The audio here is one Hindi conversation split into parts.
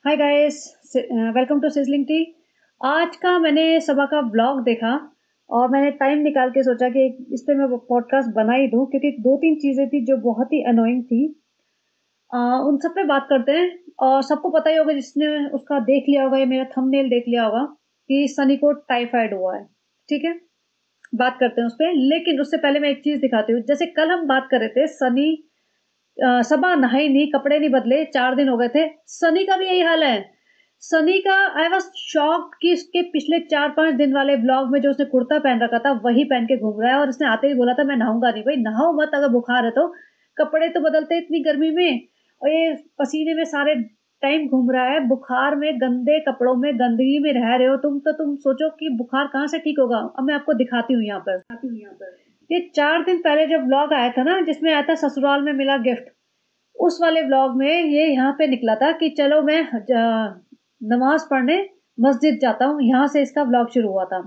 Hi guys, welcome to Sizzling Tea. आज का मैंने सुबह का व्लॉग देखा और मैंने टाइम निकाल के सोचा कि इस पे मैं पॉडकास्ट बना ही दूं क्योंकि दो तीन चीजें थी जो बहुत ही अनोइंग थी। उन सब पे बात करते हैं। और सबको पता ही होगा, जिसने उसका देख लिया होगा या मेरा थंबनेल देख लिया होगा, कि सनी को टाइफाइड हुआ है। ठीक है, बात करते हैं उस पे। लेकिन उससे पहले मैं एक चीज दिखाती हूँ। जैसे कल हम बात कर रहे थे, सनी सबा नहाई नहीं, कपड़े नहीं बदले, 4 दिन हो गए थे। सनी का भी यही हाल है। सनी का, आई वॉज शॉक्ड कि इसके पिछले 4-5 दिन वाले ब्लॉग में जो उसने कुर्ता पहन रखा था वही पहन के घूम रहा है। और इसने आते ही बोला था मैं नहाऊंगा नहीं। भाई नहाओ मत, अगर बुखार है तो। कपड़े तो बदलते इतनी गर्मी में, और ये पसीने में सारे टाइम घूम रहा है। बुखार में, गंदे कपड़ों में, गंदगी में रह रहे हो तुम, तो तुम सोचो कि बुखार कहाँ से ठीक होगा। अब मैं आपको दिखाती हूँ यहाँ पर। ये 4 दिन पहले जब व्लॉग आया था ना, जिसमें आया था ससुराल में मिला गिफ्ट, उस वाले व्लॉग में ये यहाँ पे निकला था कि चलो मैं नमाज पढ़ने मस्जिद जाता हूँ। यहाँ से इसका व्लॉग शुरू हुआ था।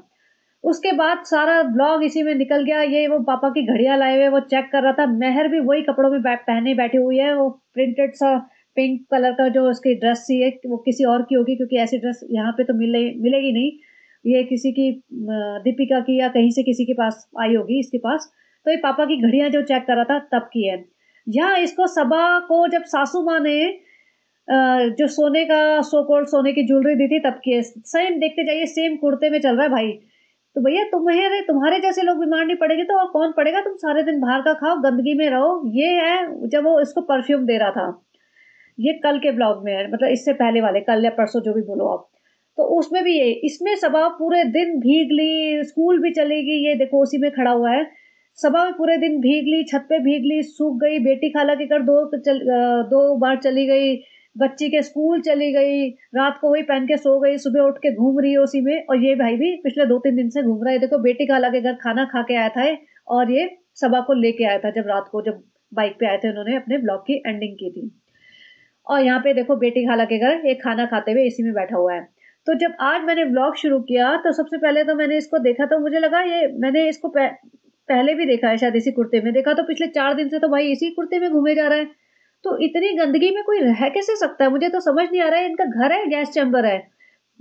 उसके बाद सारा व्लॉग इसी में निकल गया। ये वो पापा की घड़ियां लाए हुए वो चेक कर रहा था। मेहर भी वही कपड़ों में पहने बैठी हुई है, वो प्रिंटेड सा पिंक कलर का जो उसकी ड्रेस सी है, वो किसी और की होगी क्योंकि ऐसी ड्रेस यहाँ पे तो मिलेगी नहीं। ये किसी की दीपिका की या कहीं से किसी के पास आई होगी इसके पास। तो ये पापा की घड़ियां जो चेक कर रहा था तब की है। यहाँ इसको सबा को जब सासू माँ ने जो सोने का, सो कॉल्ड सोने की ज्वेलरी दी थी तब की है। सेम देखते जाइए, सेम कुर्ते में चल रहा है भाई। तो भैया तुम्हारे जैसे लोग बीमार नहीं पड़ेंगे तो और कौन पड़ेगा। तुम सारे दिन बाहर का खाओ, गंदगी में रहो। ये है जब वो इसको परफ्यूम दे रहा था। ये कल के ब्लॉग में है, मतलब इससे पहले वाले, कल या परसों जो भी बोलो आप। तो उसमें भी ये, इसमें सबा पूरे दिन भीग ली, स्कूल भी चलेगी। ये देखो उसी में खड़ा हुआ है। सबा भी पूरे दिन भीग ली, छत पे भीग ली, सूख गई। बेटी खाला के घर 2 बार चली गई। बच्ची के स्कूल चली गई, रात को वही पहन के सो गई, सुबह उठ के घूम रही है उसी में। और ये भाई भी पिछले 2-3 दिन से घूम रहा है। देखो बेटी खाला के घर खाना खा के आया था ये, और ये सबा को लेके आया था जब रात को, जब बाइक पे आए थे उन्होंने अपने ब्लॉग की एंडिंग की थी। और यहाँ पे देखो बेटी खाला के घर एक खाना खाते हुए इसी में बैठा हुआ है। तो जब आज मैंने व्लॉग शुरू किया तो सबसे पहले तो मैंने इसको देखा, तो मुझे लगा ये मैंने इसको पहले भी देखा है शायद, इसी कुर्ते में देखा। तो पिछले 4 दिन से तो भाई इसी कुर्ते में घूमे जा रहा है। तो इतनी गंदगी में कोई रह कैसे सकता है, मुझे तो समझ नहीं आ रहा है। इनका घर है, गैस चैम्बर है,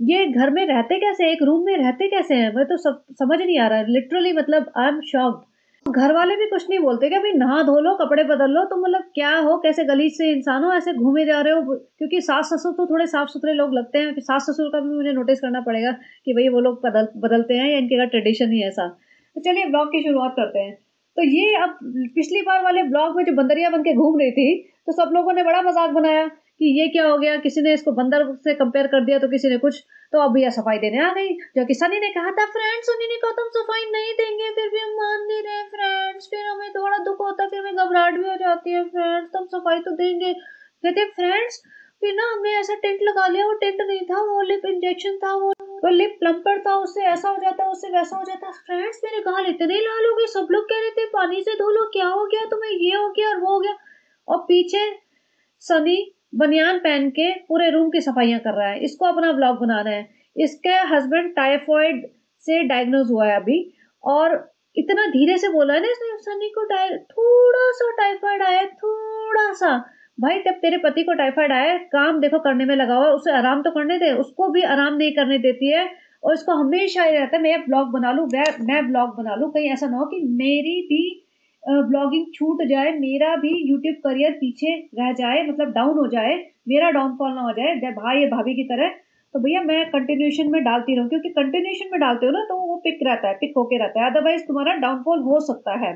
ये घर में रहते कैसे, एक रूम में रहते कैसे हैं। मैं तो समझ नहीं आ रहा है लिटरली, मतलब आई एम शॉक्ड। घर वाले भी कुछ नहीं बोलते क्या भाई, नहा धो लो, कपड़े बदल लो। तो मतलब क्या हो, कैसे गलीज से इंसान हो, ऐसे घूमे जा रहे हो। क्योंकि सास ससुर तो थोड़े साफ सुथरे लोग लगते हैं। सास ससुर का भी मुझे नोटिस करना पड़ेगा कि भाई वो लोग बदलते हैं या इनके का ट्रेडिशन ही ऐसा। तो चलिए ब्लॉग की शुरुआत करते हैं। तो ये अब, पिछली बार वाले ब्लॉग में जो बंदरिया बन के घूम रही थी, तो सब लोगों ने बड़ा मजाक बनाया कि ये क्या हो गया। किसी ने इसको बंदर से कंपेयर कर दिया, तो किसी ने कुछ। तो अब भैया सफाई देने आ गई, जो कि सनी ने कहा था। फ्रेंड्स, सनी ने कहा तुम सफाई नहीं देंगे, फिर भी हम मान नहीं रहे फ्रेंड्स। फिर हमें थोड़ा दुख होता है, फिर हमें घबराहट भी हो जाती है फ्रेंड्स। तुम सफाई तो देंगे। कहते फ्रेंड्स, फिर ना हमने ऐसा टेंट लगा लिया, वो टेंट नहीं था, वो लिप इंजेक्शन था, वो लिप प्लम्पर था, उससे ऐसा हो जाता, उससे वैसा हो जाता। फ्रेंड्स मेरे गाल इतने लाल हो गए, सब लोग कह रहे थे पानी से धो लो, क्या हो गया तुम्हें, ये हो गया और वो हो गया। और पीछे सनी बनियान पहन के पूरे रूम की सफाइयां कर रहा है। इसको अपना ब्लॉग बनाना है। इसके हस्बैंड टाइफॉइड से डायग्नोज हुआ है अभी। और इतना धीरे से बोला है ना इसने, सनी को थोड़ा सा टाइफाइड आया है, थोड़ा सा। भाई जब तेरे पति को टाइफाइड आया है, काम देखो करने में लगा हुआ है, उसे आराम तो करने दे। उसको भी आराम नहीं करने देती है। और इसको हमेशा ये रहता है मैं ब्लॉग बना लूं, मैं ब्लॉग बना लूं, कहीं ऐसा ना हो कि मेरी भी ब्लॉगिंग छूट जाए, मेरा भी यूट्यूब करियर पीछे रह जाए, मतलब डाउन हो जाए, मेरा डाउनफॉल ना हो जाए भाई या भाभी की तरह। तो भैया मैं कंटिन्यूशन में डालती रहूं, क्योंकि कंटिन्यूशन में डालते हो ना तो वो पिक रहता है, पिक होके रहता है। अदरवाइज तुम्हारा डाउनफॉल हो सकता है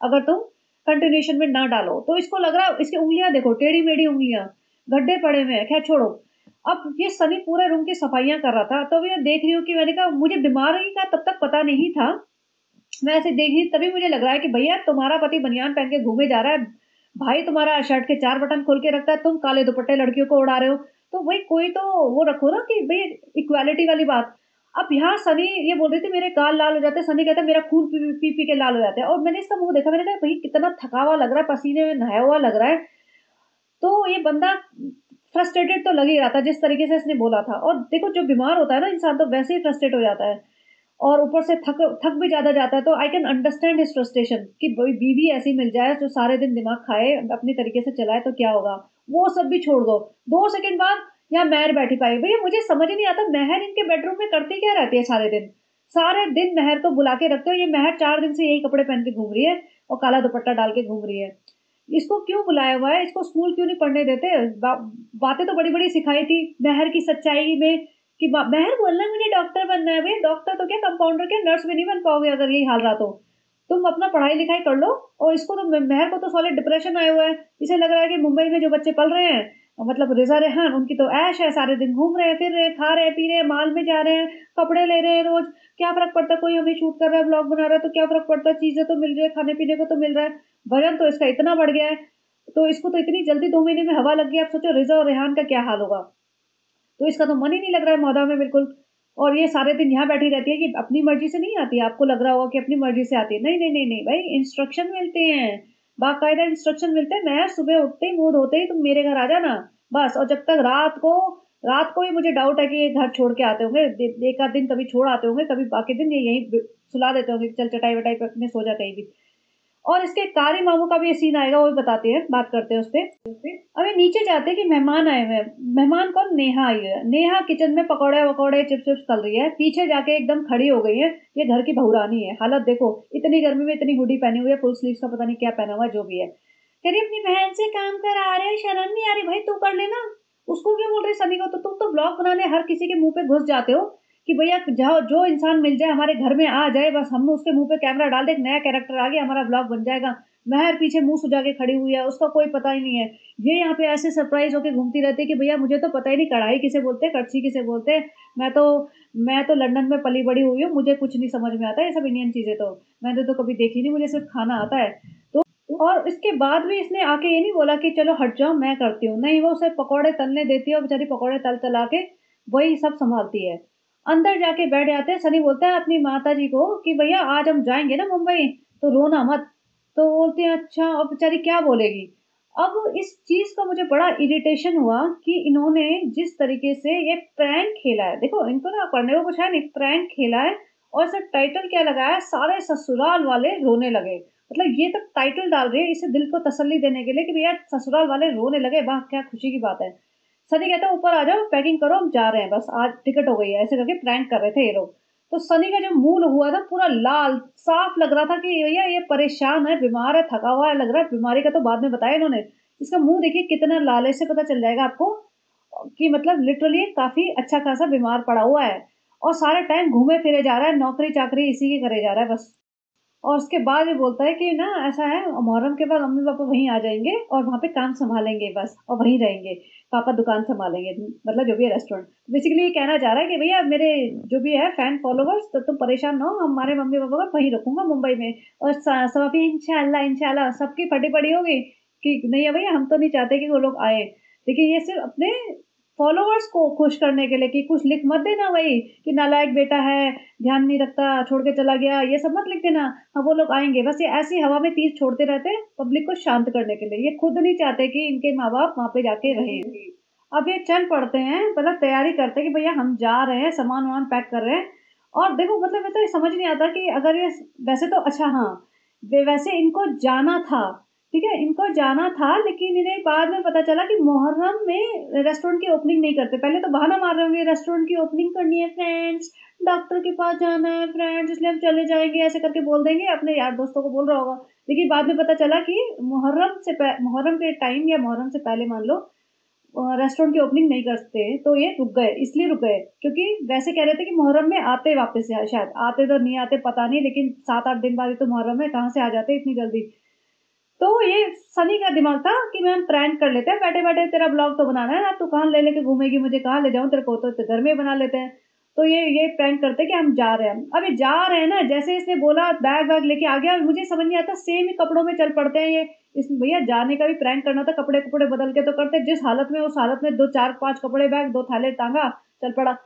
अगर तुम कंटिन्यूशन में ना डालो। तो इसको लग रहा है, इसकी उंगलियां देखो, टेढ़ी मेढ़ी उंगलियां, गड्ढे पड़े हुए हैं। खैर छोड़ो। अब ये सनी पूरे रूम की सफाइयां कर रहा था, तो मैं देख रही हूँ कि मैंने कहा, मुझे बीमारी का तब तक पता नहीं था। मैं ऐसे देखी तभी मुझे लग रहा है कि भैया तुम्हारा पति बनियान पहन के घूमे जा रहा है, भाई तुम्हारा शर्ट के 4 बटन खोल के रखता है, तुम काले दुपट्टे लड़कियों को उड़ा रहे हो। तो भाई कोई तो वो रखो ना कि भाई इक्वालिटी वाली बात। अब यहाँ सनी ये बोल रही थी मेरे गाल लाल हो जाते हैं, सनी कहता है मेरा खून पी पी पी के लाल हो जाता है। और मैंने इसका मुंह देखा, मैंने कहा भाई कितना थका हुआ लग रहा है, पसीने में नहाया हुआ लग रहा है। तो ये बंदा फ्रस्ट्रेटेड तो लग ही रहा था जिस तरीके से इसने बोला था। और देखो जो बीमार होता है ना इंसान, तो वैसे ही फ्रस्ट्रेट हो जाता है। और ऊपर से थक थक भी ज्यादा जाता है। तो I can understand his frustration कि बीवी ऐसी मिल जाए जो सारे दिन दिमाग खाए, अपनी तरीके से चलाए, तो क्या होगा। वो सब भी छोड़ दो, 2 सेकंड बाद यहाँ महर बैठी पाई। भैया मुझे समझ नहीं आता महर इनके बेडरूम में करती क्या रहती है सारे दिन। सारे दिन महर को बुला के रखते हो, ये महर 4 दिन से यही कपड़े पहन के घूम रही है और काला दुपट्टा डाल के घूम रही है। इसको क्यों बुलाया हुआ है, इसको स्कूल क्यों नहीं पढ़ने देते। बातें तो बड़ी बड़ी सिखाई थी महर की सच्चाई में कि महर बोलना मुझे डॉक्टर बनना है। भैया डॉक्टर तो क्या, कंपाउंडर क्या, नर्स भी नहीं बन पाओगे अगर यही हाल रहा तो। तुम अपना पढ़ाई लिखाई कर लो। और इसको तो, महर को तो सॉलिड डिप्रेशन आया हुआ है। इसे लग रहा है कि मुंबई में जो बच्चे पल रहे हैं, मतलब रिजा रेहान, उनकी तो ऐश है, सारे दिन घूम रहे हैं, फिर रहे हैं, खा रहे हैं, पी रहे हैं, माल में जा रहे हैं, कपड़े ले रहे हैं रोज। क्या फर्क पड़ता है, कोई हमें शूट कर रहा है, ब्लॉग बना रहा है तो क्या फर्क पड़ता है, चीजें तो मिल रही है, खाने पीने को तो मिल रहा है। वजन तो इसका इतना बढ़ गया है, तो इसको तो इतनी जल्दी 2 महीने में हवा लग गई। आप सोचो रिजा और रेहान का क्या हाल होगा। तो इसका तो मन ही नहीं लग रहा है मौदा में बिल्कुल। और ये सारे दिन यहाँ बैठी रहती है कि अपनी मर्जी से नहीं आती है। आपको लग रहा होगा कि अपनी मर्जी से आती है, नहीं नहीं नहीं नहीं भाई, इंस्ट्रक्शन मिलते हैं, बाकायदा इंस्ट्रक्शन मिलते हैं। मैं सुबह उठते ही, मुंह धोते ही तुम मेरे घर आ जाना बस। और जब तक रात को भी मुझे डाउट है कि ये घर छोड़ के आते होंगे, एक आध दिन कभी छोड़ आते होंगे, कभी बाकी दिन ये यहीं सुला देते होंगे, चल चटाई वटाई पे अपने सो जा कहीं भी। और इसके कारी मामू का भी ये सीन आएगा, वो भी बताते हैं, बात करते हैं उस पे। अभी नीचे जाते हैं कि मेहमान आए हुए हैं। मेहमान कौन, नेहा आई है। नेहा किचन में पकौड़े वकौड़े चिप्स विप्स तल रही है, पीछे जाके एकदम खड़ी हो गई है। ये घर की बहुरानी है। हालत देखो, इतनी गर्मी में इतनी हुडी पहनी हुई है, फुल स्लीव का पता नहीं क्या पहना हुआ है, जो भी है। कह रही अपनी बहन से काम करा रहे, शर्म नहीं आ रही भाई, तू कर लेना। उसको क्यों बोल रही सनी को। तो तुम तो ब्लॉग बनाने हर किसी के मुंह पे घुस जाते हो कि भैया जाओ, जो इंसान मिल जाए हमारे घर में आ जाए, बस हम उसके मुंह पे कैमरा डाल दे, एक नया कैरेक्टर आ गया, हमारा ब्लॉग बन जाएगा। महर पीछे मुंह सुजा के खड़ी हुई है, उसका कोई पता ही नहीं है। ये यहाँ पे ऐसे सरप्राइज होके घूमती रहती है कि भैया मुझे तो पता ही नहीं कढ़ाई किसे बोलते हैं, कड़छी किसे बोलते हैं। मैं तो लंदन में पली बड़ी हुई हूँ, मुझे कुछ नहीं समझ में आता ये सब इंडियन चीजें, तो मैंने तो कभी देखी नहीं, मुझे सिर्फ खाना आता है। तो और इसके बाद भी इसने आके ये नहीं बोला कि चलो हट जाओ मैं करती हूँ, नहीं, वो उसे पकौड़े तलने देती है और बेचारी पकौड़े तल तला के वही सब संभालती है। अंदर जाके बैठ जाते हैं। सनी बोलता है अपनी माता जी को कि भैया आज हम जाएंगे ना मुंबई, तो रोना मत। तो बोलते हैं अच्छा, और बेचारी क्या बोलेगी। अब इस चीज का मुझे बड़ा इरिटेशन हुआ कि इन्होंने जिस तरीके से ये प्रैंक खेला है, देखो इनको ना करने को कुछ है नहीं, प्रैंक खेला है। और सर टाइटल क्या लगाया, सारे ससुराल वाले रोने लगे। मतलब ये तक टाइटल डाल रही है इसे दिल को तसल्ली देने के लिए कि भैया ससुराल वाले रोने लगे, वाह क्या खुशी की बात है। सनी कहता है ऊपर आ जाओ, पैकिंग करो, हम जा रहे हैं, बस आज टिकट हो गई है, ऐसे करके प्रैंक कर रहे थे ये लोग। तो सनी का जो मुंह हुआ था पूरा लाल, साफ लग रहा था कि भैया ये परेशान है, बीमार है, थका हुआ है लग रहा है। बीमारी का तो बाद में बताया इन्होंने। इसका मुंह देखिए कितना लाल है, इससे पता चल जाएगा आपको कि मतलब लिटरली काफी अच्छा खासा बीमार पड़ा हुआ है। और सारे टाइम घूमे फिरे जा रहा है, नौकरी चाकरी इसी की करे जा रहा है बस। और उसके बाद ये बोलता है कि ना ऐसा है, मुहर्रम के बाद मम्मी पापा वहीं आ जाएंगे और वहां पे काम संभालेंगे बस, और वहीं रहेंगे, पापा दुकान संभालेंगे, मतलब जो भी है रेस्टोरेंट। बेसिकली ये कहना चाह रहा है कि भैया मेरे जो भी है फैन फॉलोवर्स, तो तुम परेशान ना हो, हमारे मम्मी पापा को वहीं रखूंगा मुंबई में। और सब अभी इंशाल्लाह इंशाल्लाह सबकी फटी पड़ी होगी कि नहीं है भैया, हम तो नहीं चाहते कि वो लोग आए, लेकिन ये सिर्फ अपने फॉलोवर्स को खुश करने के लिए कि कुछ लिख मत देना वही कि नालायक बेटा है, ध्यान नहीं रखता, छोड़ के चला गया, ये सब मत लिख देना। हाँ वो लोग आएंगे, बस ये ऐसी हवा में तीर छोड़ते रहते हैं पब्लिक को शांत करने के लिए। ये खुद नहीं चाहते कि इनके माँ बाप वहां पे जाके रहे। अब ये चल पड़ते हैं, मतलब तैयारी करते हैं कि भैया हम जा रहे हैं, सामान वामान पैक कर रहे हैं। और देखो मतलब मैं तो ये समझ नहीं आता कि अगर ये, वैसे तो अच्छा हाँ, वैसे इनको जाना था, ठीक है इनको जाना था, लेकिन इन्हें बाद में पता चला कि मुहर्रम में रेस्टोरेंट की ओपनिंग नहीं करते। पहले तो बहाना मार रहे होंगे रेस्टोरेंट की ओपनिंग करनी है फ्रेंड्स, डॉक्टर के पास जाना है फ्रेंड्स, इसलिए हम चले जाएंगे, ऐसे करके बोल देंगे, अपने यार दोस्तों को बोल रहा होगा। लेकिन बाद में पता चला कि मुहर्रम के टाइम या मुहर्रम से पहले मान लो रेस्टोरेंट की ओपनिंग नहीं करते, तो ये रुक गए, इसलिए रुक गए क्योंकि वैसे कह रहे थे कि मुहर्रम में आते वापस शायद, आते तो नहीं आते पता नहीं, लेकिन 7-8 दिन बाद ही तो मुहर्रम है, कहाँ से आ जाते इतनी जल्दी। तो ये सनी का दिमाग था कि मैं हम प्रैंक कर लेते हैं, बैठे बैठे तेरा ब्लॉग तो बनाना है ना, तू कहाँ ले लेके घूमेगी, मुझे कहाँ ले जाऊं तेरे को, तो घर में बना लेते हैं। तो ये प्रैंक करते कि हम जा रहे हैं। अभी जा रहे हैं ना, जैसे इसने बोला बैग वैग लेके आ गया, और मुझे समझ नहीं आता सेम ही कपड़ों में चल पड़ते हैं ये। इस भैया जाने का भी प्रैंक करना था, कपड़े कपड़े बदल के तो करते, जिस हालत में उस हालत में 2 4 5 कपड़े बैग 2 थैले टांगा, चल पड़ा।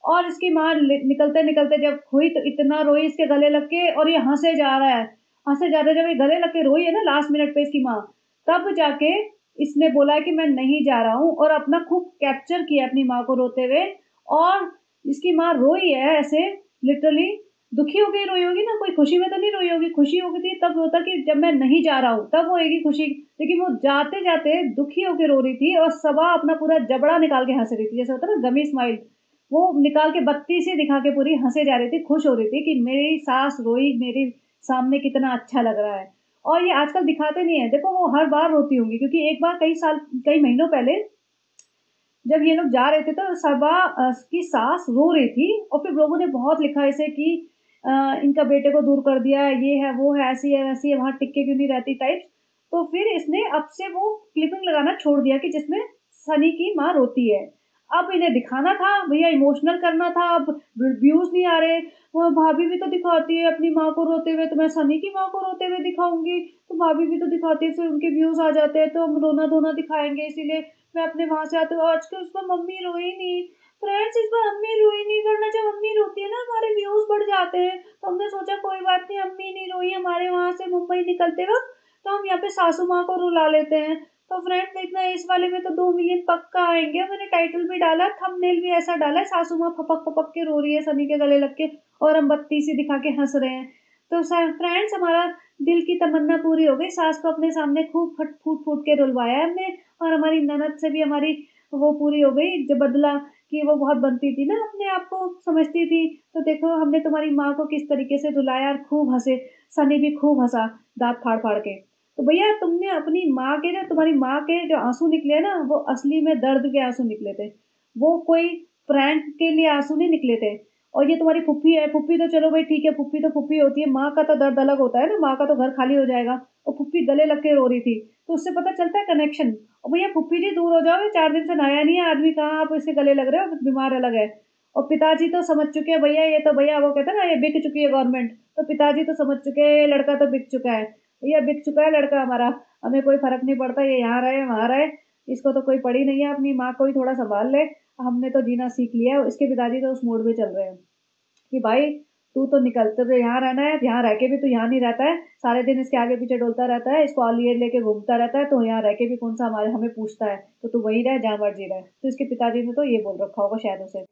और इसकी माँ निकलते निकलते जब हुई तो इतना रोई इसके गले लग के, और ये हंसे जा रहा है, हंसे जा रहा है। जब ये गले लग के रोई है ना लास्ट मिनट पे इसकी माँ, तब जाके इसने बोला है कि मैं नहीं जा रहा हूँ, और अपना खूब कैप्चर किया अपनी माँ को रोते हुए। और इसकी माँ रोई है ऐसे लिटरली, दुखी होके रोई होगी ना, कोई खुशी में तो नहीं रोई होगी। खुशी होती थी तब होता कि जब मैं नहीं जा रहा हूँ, तब होएगी खुशी। लेकिन वो जाते-जाते दुखी होके रो रही थी और सबा अपना पूरा जबड़ा निकाल के हँस रही थी। जैसे होता है ना गमी स्माइल, वो निकाल के बत्ती सी दिखा के पूरी हँसे जा रही थी, खुश हो रही थी कि मेरी सास रोई मेरे सामने, कितना अच्छा लग रहा है। और ये आजकल दिखाते नहीं है। देखो वो हर बार रोती होंगी क्योंकि एक बार कई महीनों पहले जब ये लोग जा रहे थे तो सबा की सास रो रही थी और फिर लोगों ने बहुत लिखा इसे कि इनका बेटे को दूर कर दिया, ये है, वो है, ऐसी है, वैसी है, वहाँ टिक के क्यों नहीं रहती टाइप्स। तो फिर इसने अब से वो क्लिपिंग लगाना छोड़ दिया कि जिसमें सनी की माँ रोती है। अब इन्हें दिखाना था, भैया इमोशनल करना था, अब व्यूज़ नहीं आ रहे। वो भाभी भी तो दिखाती है अपनी माँ को रोते हुए, तो मैं सनी की माँ को रोते हुए दिखाऊँगी, तो भाभी भी तो दिखाती है, फिर उनके व्यूज़ आ जाते हैं, तो हम रोना-धोना दिखाएँगे, इसीलिए मैं अपने वहाँ से आती हूँ। आज के उस पर मम्मी रोई नहीं। फ्रेंड्स, इस बार अम्मी रोई नहीं, वरना जब अम्मी रोती है ना हमारे व्यूज़ बढ़ जाते हैं। तो हमने सोचा कोई बात नहीं, अम्मी नहीं रोई हमारे वहाँ से मुंबई निकलते वक़्त, तो हम यहाँ पे सासू माँ को रुला लेते हैं। तो फ्रेंड्स देखना, इस वाले में तो 2 मिलियन पक्का आएँगे। मैंने टाइटल भी डाला, थंबनेल भी ऐसा डाला है, सासू माँ फपक-फपक के रो रही है सनी के गले लग के और हम बत्ती सी दिखा के हँस रहे हैं। तो स फ्रेंड्स, हमारा दिल की तमन्ना पूरी हो गई। सास को अपने सामने खूब फूट-फूट के रुलवाया हमने और हमारी ननद से भी हमारी वो पूरी हो गई जो बदला कि वो बहुत बनती थी ना, अपने आप को समझती थी। तो देखो हमने तुम्हारी माँ को किस तरीके से रुलाया और खूब हँसे। सनी भी खूब हँसा दाँत फाड़-फाड़ के। तो भैया तुमने अपनी माँ के जो तुम्हारी माँ के जो आँसू निकले ना, वो असली में दर्द के आँसू निकले थे। वो कोई प्रैंक के लिए आँसू नहीं निकले थे। और ये तुम्हारी फुप्पी है, फुप्पी तो चलो भाई ठीक है, फुप्पी तो फुप्पी होती है, माँ का तो दर्द अलग होता है ना, माँ का तो घर खाली हो जाएगा और फुप्पी गले लग के रो रही थी, तो उससे पता चलता है कनेक्शन। और भैया फुप्पी जी दूर हो जाओ, ये 4 दिन से नहाया नहीं है आदमी, कहाँ आप इसके गले लग रहे हो, बीमार अलग है। और पिताजी तो समझ चुके हैं भैया, ये तो भैया वो कहते हैं ना ये बिक चुकी है गवर्नमेंट, तो पिताजी तो समझ चुके हैं ये लड़का तो बिक चुका है। भैया बिक चुका है लड़का हमारा, हमें कोई फ़र्क नहीं पड़ता, ये यहाँ रहे, वहाँ रहे, इसको तो कोई पड़ी नहीं है, अपनी माँ को भी थोड़ा सँभाल ले, हमने तो जीना सीख लिया है। इसके पिताजी तो उस मोड में चल रहे हैं। कि भाई तू तो निकल, तुझे यहाँ रहना है, यहाँ रह के भी तू यहाँ नहीं रहता है, सारे दिन इसके आगे पीछे डोलता रहता है, इसको लिए लेके घूमता रहता है, तो यहाँ रह के भी कौन सा हमें पूछता है, तो तू वहीं रह जहाँ मर्जी रहे। तो इसके पिताजी ने तो ये बोल रखा होगा शायद उसे।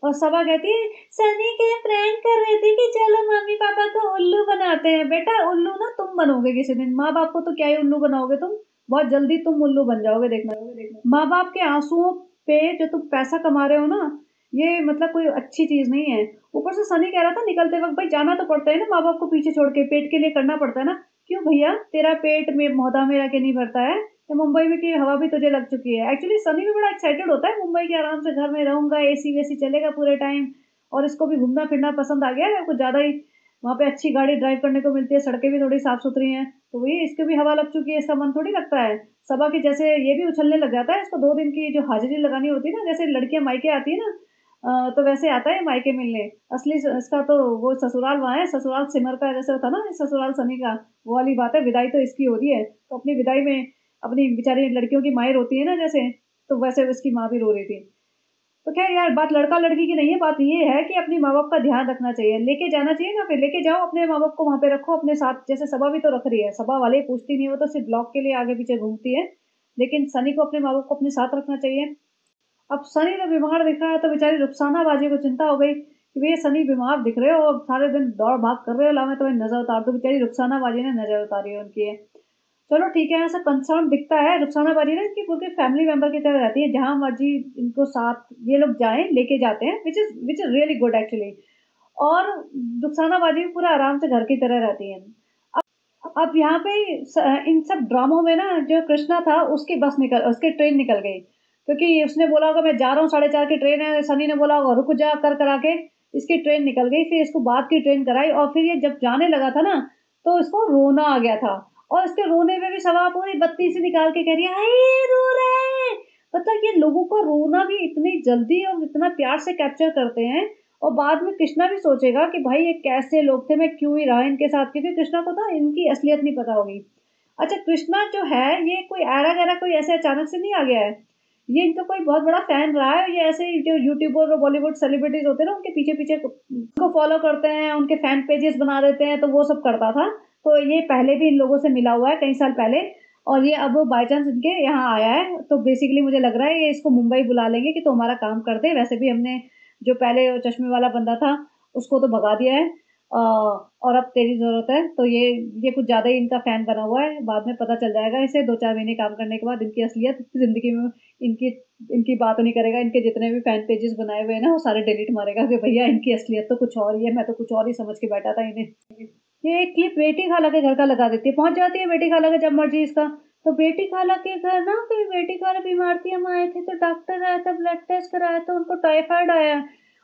और सबा कहती है सनी के प्रैंक कर रहे थे कि चलो मम्मी पापा को उल्लू बनाते हैं। बेटा उल्लू ना तुम बनोगे किसी दिन, माँ बाप को तो क्या ही उल्लू बनाओगे तुम, बहुत जल्दी तुम उल्लू बन जाओगे, देखना। माँ बाप के आंसुओं पे जो तुम पैसा कमा रहे हो ना, ये मतलब कोई अच्छी चीज नहीं है। ऊपर से सनी कह रहा था निकलते वक्त, भाई जाना तो पड़ता है ना माँ बाप को पीछे छोड़ के, पेट के लिए करना पड़ता है ना। क्यों भैया, तेरा पेट में मोहदा में रह के नहीं भरता है, या मुंबई में की हवा भी तुझे लग चुकी है। एक्चुअली सनी भी बड़ा एक्साइटेड होता है मुंबई के, आराम से घर में रहूंगा, एसी वेसी चलेगा पूरे टाइम, और इसको भी घूमना फिरना पसंद आ गया है कुछ ज्यादा ही। वहाँ पे अच्छी गाड़ी ड्राइव करने को मिलती है, सड़कें भी थोड़ी साफ सुथरी हैं, तो वही इसको भी हवा लग चुकी है, इसका मन थोड़ी लगता है। सबा की जैसे ये भी उछलने लग जाता है, इसको 2 दिन की जो हाजिरी लगानी होती है ना, जैसे लड़कियां मायके आती है ना, तो वैसे आता है मायके मिलने। असली इसका तो वो ससुराल वहाँ है, ससुराल सिमर का जैसे होता ना, ससुराल सनी का, वो वाली बात है। विदाई तो इसकी हो रही है, तो अपनी विदाई में अपनी बेचारी लड़कियों की माएँ रोती है ना जैसे, तो वैसे उसकी माँ भी रो रही थी। तो खैर यार, बात लड़का लड़की की नहीं है, बात ये है कि अपनी माँ बाप का ध्यान रखना चाहिए, लेके जाना चाहिए ना, फिर लेके जाओ अपने माँ बाप को, वहाँ पे रखो अपने साथ। जैसे सबा भी तो रख रही है, सबा वाले पूछती नहीं, वो तो सिर्फ ब्लॉग के लिए आगे पीछे घूमती है, लेकिन सनी को अपने माँ बाप को अपने साथ रखना चाहिए। अब सनी जब बीमार दिख रहा है तो बेचारी रुखसाना बाजी को चिंता हो गई कि भैया सनी बीमार दिख रहे हो और सारे दिन दौड़ भाग कर रहे हो, ला मैं तुम्हें नजर उतार दूं। बेचारी रुखसाना बाजी ने नजर उतारी है उनकी है। चलो ठीक है, ऐसा कंसर्न दिखता है। रुखसाना बाजी ना इनकी पूरी फैमिली मेंबर की तरह रहती है, जहां मर्जी इनको साथ ये लोग जाएं लेके जाते हैं, which is really good actually. और रुखसाना बाजी भी पूरा आराम से घर की तरह रहती है। अब यहाँ पे इन सब ड्रामों में ना जो कृष्णा था उसकी ट्रेन निकल गई, क्योंकि उसने बोला होगा मैं जा रहा हूँ, 4:30 की ट्रेन है, सनी ने बोला होगा रुक जा, कर करा के इसकी ट्रेन निकल गई। फिर इसको बाद की ट्रेन कराई और फिर ये जब जाने लगा था ना, तो इसको रोना आ गया था। और इसके रोने में भी सवा पूरी बत्ती से निकाल के कह रही है हाय रो रहे हैं। मतलब ये लोगों को रोना भी इतनी जल्दी और इतना प्यार से कैप्चर करते हैं। और बाद में कृष्णा भी सोचेगा कि भाई ये कैसे लोग थे, मैं क्यों ही रहा इनके साथ, क्योंकि कृष्णा को तो इनकी असलियत नहीं पता होगी। अच्छा, कृष्णा जो है ये कोई ऐरा गैरा कोई ऐसे अचानक से नहीं आ गया है, ये इनका कोई बहुत बड़ा फैन रहा है। ये ऐसे ही जो यूट्यूबर और बॉलीवुड सेलिब्रिटीज होते हैं ना, उनके पीछे पीछे उनको फॉलो करते हैं, उनके फैन पेजेस बना देते हैं, तो वो सब करता था। तो ये पहले भी इन लोगों से मिला हुआ है कई साल पहले, और ये अब बाई चांस इनके यहाँ आया है, तो बेसिकली मुझे लग रहा है ये इसको मुंबई बुला लेंगे कि तो हमारा काम कर दे। वैसे भी हमने जो पहले चश्मे वाला बंदा था उसको तो भगा दिया है, और अब तेरी ज़रूरत है। तो ये कुछ ज़्यादा ही इनका फ़ैन बना हुआ है, बाद में पता चल जाएगा इसे 2-4 महीने काम करने के बाद इनकी असलियत ज़िंदगी में इनकी इनकी बात नहीं करेगा, इनके जितने भी फ़ैन पेजेज़ बनाए हुए हैं ना, वो सारे डिलीट मारेगा कि भैया इनकी असलियत तो कुछ और ही है, मैं तो कुछ और ही समझ के बैठा था इन्हें। ये एक क्लिप बेटी खाला के घर का लगा देती है, पहुँच जाती है बेटी खाला के जब मर्ज़ी इसका, तो बेटी खाला के घर ना कोई बेटी खाला बीमार थी, हम आए थे तो डॉक्टर आया था, ब्लड टेस्ट कराया तो उनको टाइफाइड आया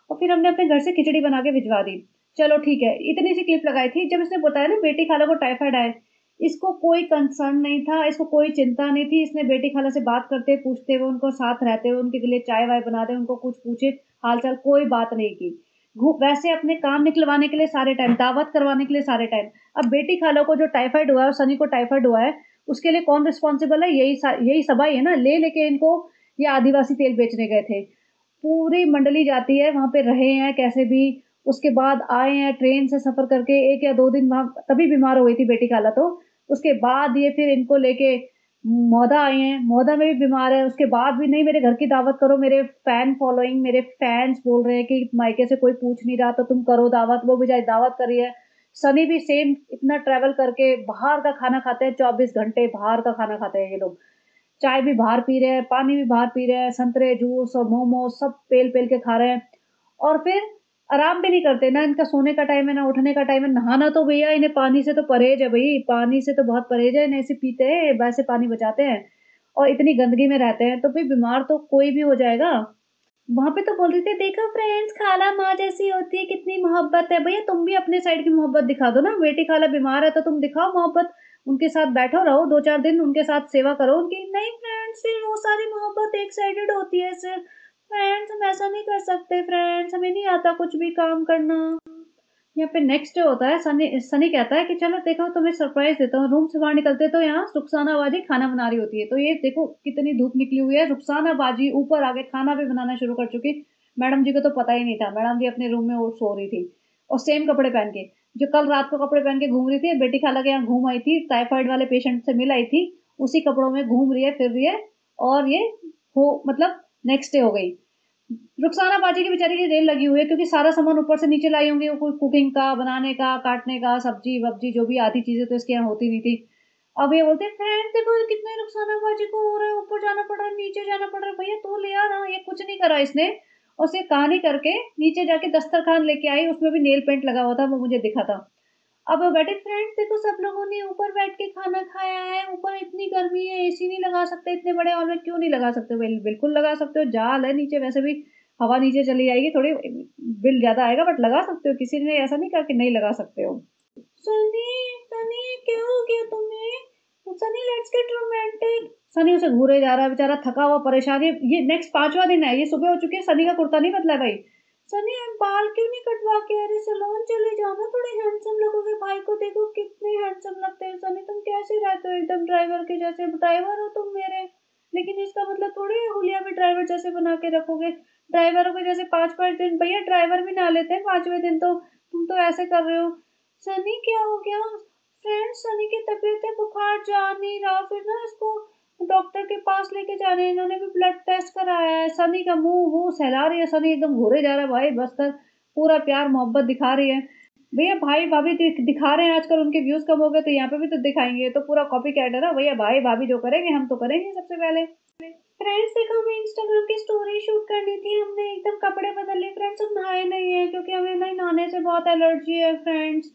और फिर हमने अपने घर से खिचड़ी बना के भिजवा दी। चलो ठीक है, इतनी सी क्लिप लगाई थी, जब इसने बताया ना बेटी खाला को टाइफाइड आया, इसको कोई कंसर्न नहीं था, इसको कोई चिंता नहीं थी, इसने बेटी खाला से बात करते, पूछते हुए, उनको साथ रहते हुए, उनके लिए चाय-वाय बना दे, उनको कुछ पूछे, हाल-चाल, कोई बात नहीं की। वैसे अपने काम निकलवाने के लिए सारे टाइम, दावत करवाने के लिए सारे टाइम। अब बेटी खाला को जो टाइफाइड हुआ है और सनी को टाइफाइड हुआ है, उसके लिए कौन रिस्पॉन्सिबल है? यही सबाई है ना, ले-लेके इनको ये आदिवासी तेल बेचने गए थे। पूरी मंडली जाती है, वहाँ पे रहे हैं कैसे भी, उसके बाद आए हैं ट्रेन से सफ़र करके 1 या 2 दिन वहाँ तभी बीमार हो गई थी बेटी खाला तो। उसके बाद ये फिर इनको लेके मौदा आए हैं, मौदा में भी बीमार है, उसके बाद भी नहीं मेरे घर की दावत करो, मेरे फैन फॉलोइंग मेरे फैन्स बोल रहे हैं कि मायके से कोई पूछ नहीं रहा तो तुम करो दावत, वो बेचारी दावत कर रही है। सनी भी सेम इतना ट्रैवल करके बाहर का खाना खाते हैं, 24 घंटे बाहर का खाना खाते हैं ये लोग। चाय भी बाहर पी रहे हैं, पानी भी बाहर पी रहे हैं, संतरे जूस और मोमोज़ सब पेल-पेल के खा रहे हैं और फिर आराम भी नहीं करते, ना इनका सोने का टाइम है, ना उठने का टाइम है। नहाना तो भैया इन्हें पानी से तो परहेज है भई, पानी से तो बहुत परहेज है, इन्हें ऐसे पीते हैं, वैसे पानी बचाते हैं और इतनी गंदगी में रहते हैं, तो फिर बीमार तो कोई भी हो जाएगा। वहाँ पे तो बोल रही थी, देखो फ्रेंड्स खाला माँ जैसी होती है, कितनी मोहब्बत है। भैया तुम भी अपने साइड की मोहब्बत दिखा दो ना, बेटी खाला बीमार है तो तुम दिखाओ मोहब्बत, उनके साथ बैठो रहो 2-4 दिन उनके साथ सेवा करो उनकी। नहीं फ्रेंड्स फिर वो सारी मोहब्बत एक साइडेड होती है सिर्फ। फ्रेंड्स हम ऐसा नहीं कर सकते फ्रेंड्स, हमें नहीं आता कुछ भी काम करना। यहाँ पे नेक्स्ट डे होता है, सनी सनी कहता है कि चलो देखो तुम्हें सरप्राइज़ देता हूँ। रूम से बाहर निकलते तो यहाँ रुखसाना बाजी खाना बना रही होती है। तो ये देखो कितनी धूप निकली हुई है, रुखसाना बाजी ऊपर आके खाना भी बनाना शुरू कर चुकी। मैडम जी को तो पता ही नहीं था, मैडम जी अपने रूम में वो सो रही थी और सेम कपड़े पहन के, जो कल रात को कपड़े पहन के घूम रही थी, बेटी खाला के यहाँ घूम आई थी, टाइफाइड वाले पेशेंट से मिल आई थी, उसी कपड़ों में घूम रही है, फिर रही है और ये हो मतलब नेक्स्ट डे हो गई। रुखसाना बाजी की बेचारी की रेल लगी हुई है क्योंकि सारा सामान ऊपर से नीचे लाई होंगी, वो कुकिंग का, बनाने का, काटने का, सब्जी-वब्जी जो भी आधी चीज़ें तो इसके यहाँ होती नहीं थी। अब ये बोलते हैं, "फ्रेंड देखो कितने रुखसाना बाजी को हो रहा है, ऊपर जाना पड़ रहा है, नीचे जाना पड़ रहा है, भैया तू ले आ ना।" ये कुछ नहीं करा इसने और सिर्फ कहानी करके नीचे जाके दस्तरखान लेके आई, उसमें भी नेल पेंट लगा हुआ था, वो मुझे दिखा था। अब बैठे फ्रेंड्स देखो सब लोगों ने ऊपर बैठ के खाना खाया है, ऊपर इतनी गर्मी है, एसी नहीं लगा सकते, इतने बड़े हॉल में क्यों नहीं लगा सकते? बिल्कुल लगा सकते हो, जाल है नीचे वैसे भी हवा नीचे चली जाएगी, थोड़ी बिल ज़्यादा आएगा बट लगा सकते हो, किसी ने ऐसा नहीं कहा कि नहीं लगा सकते हो। सनी, सनी क्या हो गया तुम्हें? Sunny let's get romantic. Sunny उसे घूरे जा रहा है, बेचारा थका हुआ परेशान है। ये नेक्स्ट 5वां दिन है, ये सुबह हो चुकी है, सनी का कुर्ता नहीं बदला है भाई। सनी आप बाल क्यों नहीं कटवा के अरे सैलून चले जाओ ना, थोड़े हैंडसम लगोगे, भाई को देखो कितने हैंडसम लगते हैं। सनी तुम कैसे रहते हो एकदम ड्राइवर के जैसे, ड्राइवर हो तुम मेरे, लेकिन इसका मतलब थोड़ी है हुलिया भी ड्राइवर जैसे बना के रखोगे। ड्राइवरों के जैसे 5-5 दिन भैया ड्राइवर भी ना लेते हैं 5वें दिन तो, तुम तो ऐसे कर रहे हो। सनी क्या हो गया? फ्रेंड सनी की तबीयत है, बुखार जा नहीं रहा, फिर ना इसको डॉक्टर के पास लेके जा रहे हैं, इन्होंने भी ब्लड टेस्ट कराया है। सनी का मुंह वो सहला रही है, सनी एकदम घूरे जा रहा है, भाई बस कर, पूरा प्यार मोहब्बत दिखा रही है। भैया भाई भाभी दिखा रहे हैं आजकल, उनके व्यूज कम हो गए तो यहाँ पे भी तो दिखाएंगे, तो पूरा कॉपी कैट है ना भैया, भाई भाभी जो करेंगे हम तो करेंगे सबसे पहले। फ्रेंड्स देखो हमें इंस्टाग्राम की स्टोरी शूट करनी थी, हमने एकदम कपड़े बदल लिए फ्रेंड्स, हम नहाए नहीं है क्योंकि हमें नहीं नहाने से बहुत एलर्जी है फ्रेंड्स,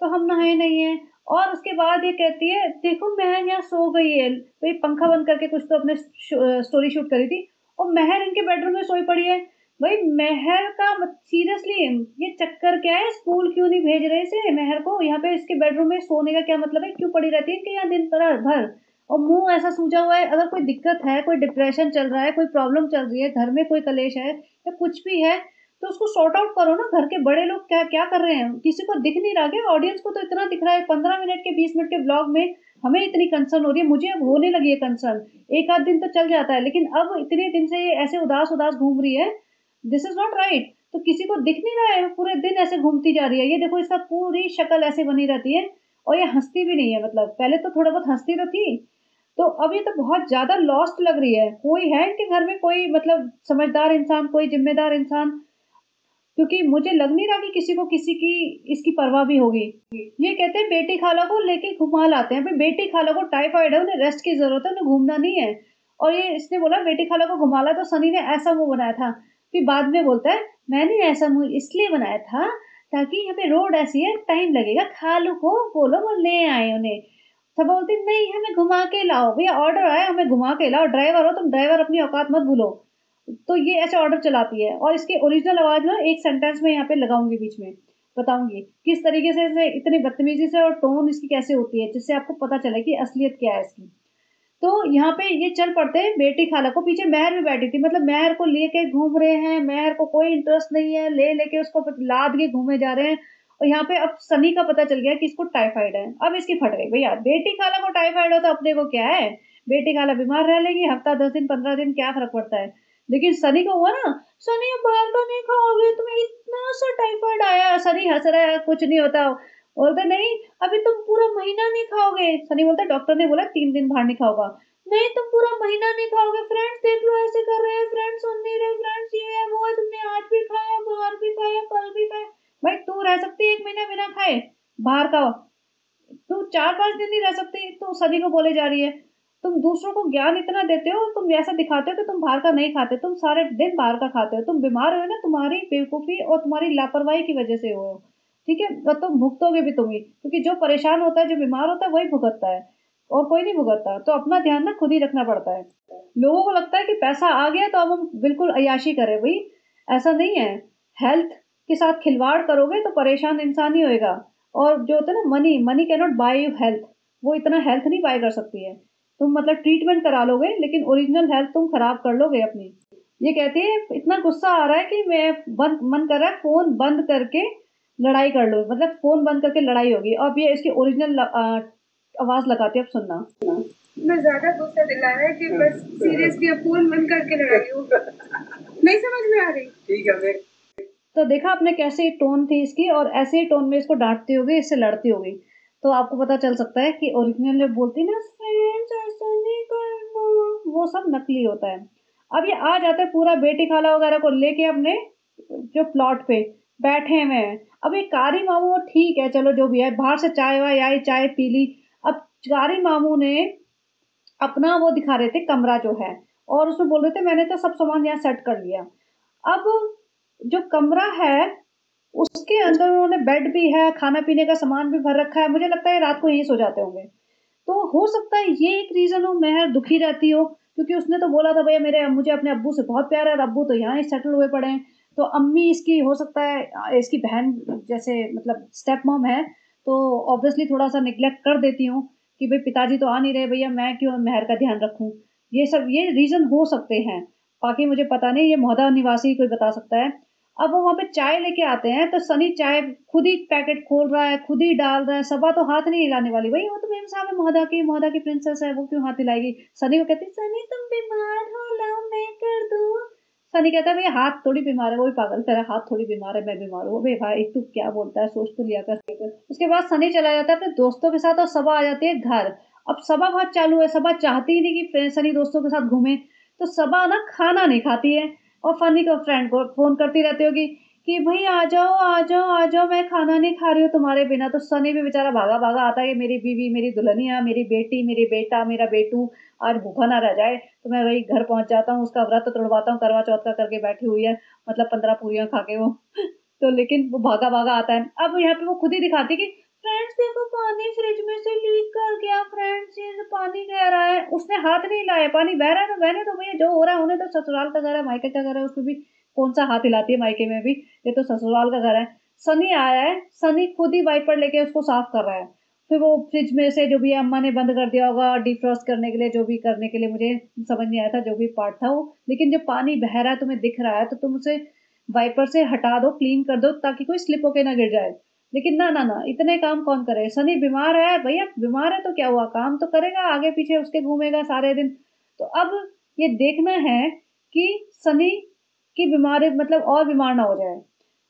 तो हम नहाए नहीं है। और उसके बाद ये कहती है देखो महर यहाँ सो गई है, तो ये पंखा बंद करके कुछ तो अपने स्टोरी शूट करी थी और महर इनके बेडरूम में सोई पड़ी है। भाई महर का सीरियसली ये चक्कर क्या है, स्कूल क्यों नहीं भेज रहे इसे महर को, यहाँ पे इसके बेडरूम में सोने का क्या मतलब है, क्यों पड़ी रहती है इनके यहाँ दिन भर और मुंह ऐसा सूजा हुआ है। अगर कोई दिक्कत है, कोई डिप्रेशन चल रहा है, कोई प्रॉब्लम चल रही है, घर में कोई कलेश है या कुछ भी है, तो उसको सॉर्ट आउट करो ना। घर के बड़े लोग क्या क्या कर रहे हैं, किसी को दिख नहीं रहा क्या? ऑडियंस को तो इतना दिख रहा है, 15 मिनट के 20 मिनट के ब्लॉग में हमें इतनी कंसर्न हो रही है, मुझे अब होने लगी है कंसर्न। एक आध दिन तो चल जाता है, लेकिन अब इतने दिन से ये ऐसे उदास उदास घूम रही है, दिस इज नॉट राइट। तो किसी को दिख नहीं रहा है, पूरे दिन ऐसे घूमती जा रही है, ये देखो इसका पूरी शक्ल ऐसे बनी रहती है और ये हंसती भी नहीं है, मतलब पहले तो थोड़ा बहुत हंसती तो थी, तो अब ये तो बहुत ज़्यादा लॉस्ट लग रही है। कोई है इनके घर में कोई मतलब समझदार इंसान, कोई ज़िम्मेदार इंसान? क्योंकि मुझे लग नहीं रहा कि किसी को किसी की इसकी परवाह भी होगी। ये कहते हैं बेटी खाला को लेके घुमा लाते हैं, भाई बेटी खाला को टाइफाइड है, उन्हें रेस्ट की जरूरत है, उन्हें घूमना नहीं है। और ये इसने बोला बेटी खाला को घुमा ला, तो सनी ने ऐसा मुंह बनाया था। फिर बाद में बोलता है मैंने ऐसा मुंह इसलिए बनाया था ताकि यहाँ पे रोड ऐसी है, टाइम लगेगा, खालू को बोलो वो ले आए उन्हें। सब बोलती नहीं हमें घुमा के लाओ, भैया ऑर्डर आया हमें घुमा के लाओ, ड्राइवर हो तुम, ड्राइवर अपनी औकात मत भूलो। तो ये ऐसे ऑर्डर चलाती है, और इसकी ओरिजिनल आवाज ना एक सेंटेंस में यहाँ पे लगाऊंगी, बीच में बताऊंगी किस तरीके से इसे इतनी बदतमीजी से, और टोन इसकी कैसे होती है, जिससे आपको पता चले कि असलियत क्या है इसकी। तो यहाँ पे ये चल पड़ते हैं बेटी खाला को, पीछे मेहर भी बैठी थी, मतलब मेहर को लेके घूम रहे हैं, मेहर को कोई इंटरेस्ट नहीं है, ले लेके उसको लाद के घूमे जा रहे हैं। और यहाँ पे अब सनी का पता चल गया कि इसको टाइफाइड है। अब इसकी फट गई, भैया बेटी खाला को टाइफाइड हो तो अपने को क्या है, बेटी खाला बीमार रह लेगी हफ्ता 10 दिन 15 दिन, क्या फर्क पड़ता है। लेकिन सनी को हुआ ना, सनी अब बाहर का नहीं खाओगे, तुम्हें इतना सा टाइफाइड आया। सनी हंस रहा है, कुछ नहीं होता। बोलते नहीं अभी तुम पूरा महीना नहीं खाओगे। सनी बोलता डॉक्टर ने बोला 3 दिन बाहर नहीं खाओगा। नहीं तुम पूरा महीना नहीं खाओगे, फ्रेंड्स देख लो ऐसे कर रहे हैं, फ्रेंड्स सुन नहीं रहे, फ्रेंड्स ये है वो है, तुमने आज भी खाया, बाहर भी खाया, कल भी खाया। भाई तू रह सकती है 1 महीना बिना खाए बाहर का, तू 4-5 दिन नहीं रह सकती, तो सभी को बोले जा रही है। तुम दूसरों को ज्ञान इतना देते हो, तुम ऐसा दिखाते हो कि तुम बाहर का नहीं खाते, तुम सारे दिन बाहर का खाते हो, तुम बीमार हो ना, तुम्हारी बेवकूफी और तुम्हारी लापरवाही की वजह से हो। ठीक है, और तुम भुगतोगे भी तुम ही, क्योंकि जो परेशान होता है, जो बीमार होता है, वही भुगतता है, और कोई नहीं भुगतता। तो अपना ध्यान ना खुद ही रखना पड़ता है। लोगों को लगता है कि पैसा आ गया तो अब हम बिल्कुल अय्याशी करें, भाई ऐसा नहीं है। हेल्थ के साथ खिलवाड़ करोगे तो परेशान इंसान ही होएगा। और जो होता है ना, money money can not buy you health, वो इतना हेल्थ नहीं बाय कर सकती है। तुम मतलब ट्रीटमेंट करा लोगे, लेकिन ओरिजिनल हेल्थ तुम खराब कर लोगे अपनी। ये कहती है इतना गुस्सा आ रहा है कि मैं बंद मन कर रहा है फोन बंद करके लड़ाई कर लो, मतलब फोन बंद करके लड़ाई होगी। अब ये इसकी ओरिजिनल आवाज लगाती है, अब सुनना। मैं ज्यादा गुस्सा दिला रहा है कि बस सीरियसली अब फोन बंद करके लड़ाई हो, नहीं समझ में आ रही। ठीक है फिर। तो देखा आपने कैसे टोन थी इसकी, और ऐसे ही टोन में इसको डांटती होगी, इससे लड़ती होगी। तो आपको पता चल सकता है कि ओरिजिनल में बोलती ना फ्रेंड्स ऐसा नहीं करना, वो सब नकली होता है। अब ये आ जाता है पूरा बेटी खाला वगैरह को लेके अपने जो प्लॉट पे बैठे हुए हैं। अब ये कारी मामू ठीक है, चलो जो भी है, बाहर से चाय वाय आई, चाय पी ली। अब कारी मामू ने अपना वो दिखा रहे थे कमरा जो है, और उसमें बोल रहे थे मैंने तो सब सामान यहाँ सेट कर लिया। अब जो कमरा है उसके अंदर उन्होंने बेड भी है, खाना पीने का सामान भी भर रखा है, मुझे लगता है रात को यहीं सो जाते होंगे। तो हो सकता है ये एक रीजन हो मेहर दुखी रहती हो, क्योंकि उसने तो बोला था भैया मेरे मुझे अपने अब्बू से बहुत प्यार है, और अब्बू तो यहाँ ही सेटल हुए पड़े हैं। तो अम्मी इसकी हो सकता है इसकी बहन जैसे मतलब स्टेप मॉम है, तो ऑब्वियसली थोड़ा सा निग्लेक्ट कर देती हूँ कि भाई पिताजी तो आ नहीं रहे, भैया मैं क्यों मेहर का ध्यान रखूं। ये सब ये रीजन हो सकते हैं, बाकी मुझे पता नहीं, ये मोहदा निवासी कोई बता सकता है। अब वो वहां पे चाय लेके आते हैं, तो सनी चाय खुद ही पैकेट खोल रहा है, खुद ही डाल रहा है। सबा तो हाथ नहीं हिलाने वाली, भाई वो तो मेम साहब है, मोहदा की प्रिंसेस है, वो क्यों हाथ हिलाएगी। सनी को कहती सनी तुम बीमार हो, लाओ मैं कर दूं। सनी कहता है भैया हाथ थोड़ी बीमार है, वो भी पागल, तेरा हाथ थोड़ी बीमार है, मैं बीमार हूँ। भाई भाई तू क्या बोलता है, सोच तो लिया कर। उसके बाद सनी चला जाता है अपने दोस्तों के साथ, और सबा आ जाती है घर। अब सबा बहुत चालू है, सबा चाहती ही नहीं कि सनी दोस्तों के साथ घूमे। तो सबा ना खाना नहीं खाती है, और फनी को फ्रेंड को फोन करती रहती होगी कि भाई आ जाओ आ जाओ आ जाओ, मैं खाना नहीं खा रही हूँ तुम्हारे बिना। तो सनी भी बेचारा भागा भागा आता है कि मेरी बीवी, मेरी दुल्हनिया, मेरी बेटी, मेरी बेटा, मेरा बेटू आज भूखा ना रह जाए। तो मैं वही घर पहुंच जाता हूँ, उसका व्रत तोड़वाता हूँ, करवा चौथ का करके बैठी हुई है, मतलब 15 पूरियां खा के वो। तो लेकिन वो भागा भागा आता है। अब यहाँ पे वो खुद ही दिखाती कि फ्रेंड्स देखो पानी फ्रिज में से लीक कर गया, फ्रेंड्स ये पानी कह रहा है, उसने हाथ नहीं लाया, पानी बह रहा है तो बहने तो भैया, जो हो रहा है होने तो, ससुराल का घर है, मायके का घर है, उसमें भी कौन सा हाथ हिलाती है मायके में भी, ये तो ससुराल का घर है। सनी आया है, सनी खुद ही वाइपर लेके उसको साफ कर रहा है। फिर वो फ्रिज में से जो भी अम्मा ने बंद कर दिया होगा डिफ्रॉस्ट करने के लिए, जो भी करने के लिए, मुझे समझ नहीं आया था जो भी पार्ट था वो। लेकिन जो पानी बह रहा है तुम्हें दिख रहा है, तो तुम उसे वाइपर से हटा दो, क्लीन कर दो, ताकि कोई स्लिप होके ना गिर जाए। लेकिन ना ना ना, इतने काम कौन करे। सनी बीमार है भैया, बीमार है तो क्या हुआ, काम तो करेगा, आगे पीछे उसके घूमेगा सारे दिन। तो अब ये देखना है कि सनी की बीमारी मतलब और बीमार ना हो जाए।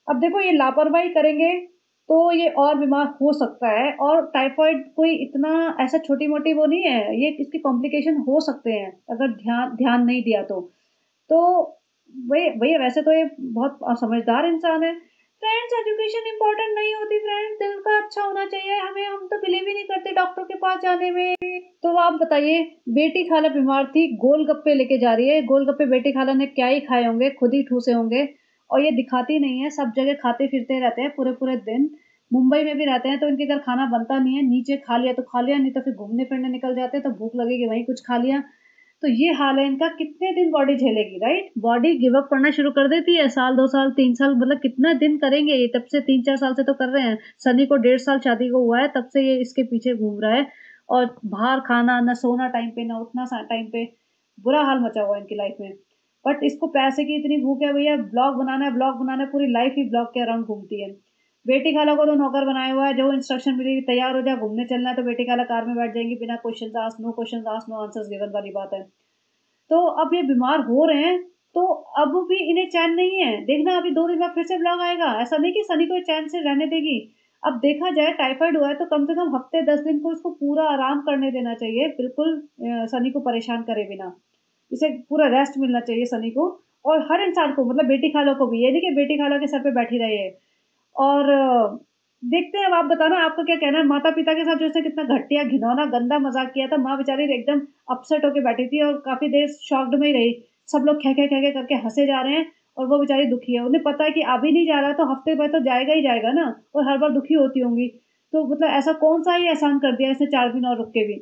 अब देखो ये लापरवाही करेंगे तो ये और बीमार हो सकता है, और टाइफाइड कोई इतना ऐसा छोटी मोटी वो नहीं है, ये इसके कॉम्प्लिकेशन हो सकते हैं अगर ध्यान ध्यान नहीं दिया तो। भैया वैसे तो ये बहुत समझदार इंसान है। फ्रेंड्स एजुकेशन इंपॉर्टेंट नहीं होती फ्रेंड्स, दिल का अच्छा होना चाहिए हमें, हम तो बिलीव ही नहीं करते डॉक्टर के पास जाने में। तो आप बताइए, बेटी खाला बीमार थी, गोलगप्पे लेके जा रही है, गोलगप्पे बेटी खाला ने क्या ही खाए होंगे, खुद ही ठूसे होंगे, और ये दिखाती नहीं है, सब जगह खाते फिरते रहते हैं पूरे पूरे दिन। मुंबई में भी रहते हैं तो इनके घर खाना बनता नहीं है, नीचे खा लिया तो खा लिया, नहीं तो फिर घूमने फिरने निकल जाते हैं, तो भूख लगेगी वहीं कुछ खा लिया। तो ये हाल है इनका, कितने दिन बॉडी झेलेगी, राइट? बॉडी गिव अप करना शुरू कर देती है, साल 2 साल 3 साल, मतलब कितना दिन करेंगे ये, तब से 3 4 साल से तो कर रहे हैं। सनी को 1.5 साल शादी को हुआ है, तब से ये इसके पीछे घूम रहा है, और बाहर खाना, ना सोना टाइम पे, ना उठना टाइम पे, बुरा हाल मचा हुआ है इनकी लाइफ में। बट इसको पैसे की इतनी भूख है भैया, ब्लॉग बनाना है, ब्लॉग बनाना है, पूरी लाइफ ही ब्लॉग के अराउंड घूमती है। बेटी खाला को तो नौकर बनाया हुआ है, जो इंस्ट्रक्शन मिली तैयार हो जा घूमने चलना है, तो बेटी खाला कार में बैठ जाएंगी, बिना question ask, no answers given वाली बात है। तो अब ये बीमार हो रहे हैं, तो अब भी इन्हें चैन नहीं है। देखना अभी 2 दिन बाद फिर से ब्लॉग आएगा, ऐसा नहीं कि सनी को चैन से रहने देगी। अब देखा जाए, टाइफाइड हुआ है तो कम से कम हफ्ते 10 दिन को इसको पूरा आराम करने देना चाहिए, बिल्कुल सनी को परेशान करे बिना। इसे पूरा रेस्ट मिलना चाहिए सनी को, और हर इंसान को, मतलब बेटी खाला को भी, ये नहीं कि बेटी खाला के सर पे बैठी रही है। और देखते हैं, अब आप बताना आपका क्या कहना है। माता पिता के साथ जो इसने कितना घटिया, घिनौना, गंदा मजाक किया था, माँ बेचारी एकदम अपसेट होके बैठी थी और काफी देर शॉक्ड में ही रही। सब लोग खे खे खे खे करके हंसे जा रहे हैं, और वो बेचारी दुखी है, उन्हें पता है कि अभी नहीं जा रहा तो हफ्ते बाद तो जाएगा ही जाएगा ना, और हर बार दुखी होती होंगी। तो मतलब ऐसा कौन सा ही एहसान कर दिया इसने 4 दिन और रुक के भी,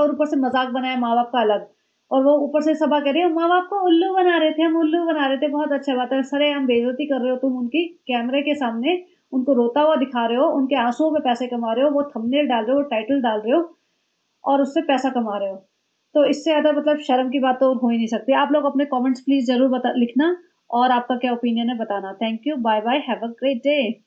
और ऊपर से मजाक बनाया माँ बाप का अलग। और वो ऊपर से सबा कह रही है, माँ बाप को उल्लू बना रहे थे, हम उल्लू बना रहे थे। बहुत अच्छा बात है, सरे हम बेइज्जती कर रहे हो तुम उनकी, कैमरे के सामने उनको रोता हुआ दिखा रहे हो, उनके आंसुओं पे पैसे कमा रहे हो, वो थंबनेल डाल रहे हो, वो टाइटल डाल रहे हो, और उससे पैसा कमा रहे हो। तो इससे ज्यादा मतलब शर्म की बात तो और हो ही नहीं सकती। आप लोग अपने कमेंट्स प्लीज जरूर बता लिखना, और आपका क्या ओपिनियन है बताना। Thank you, bye bye, have a great day.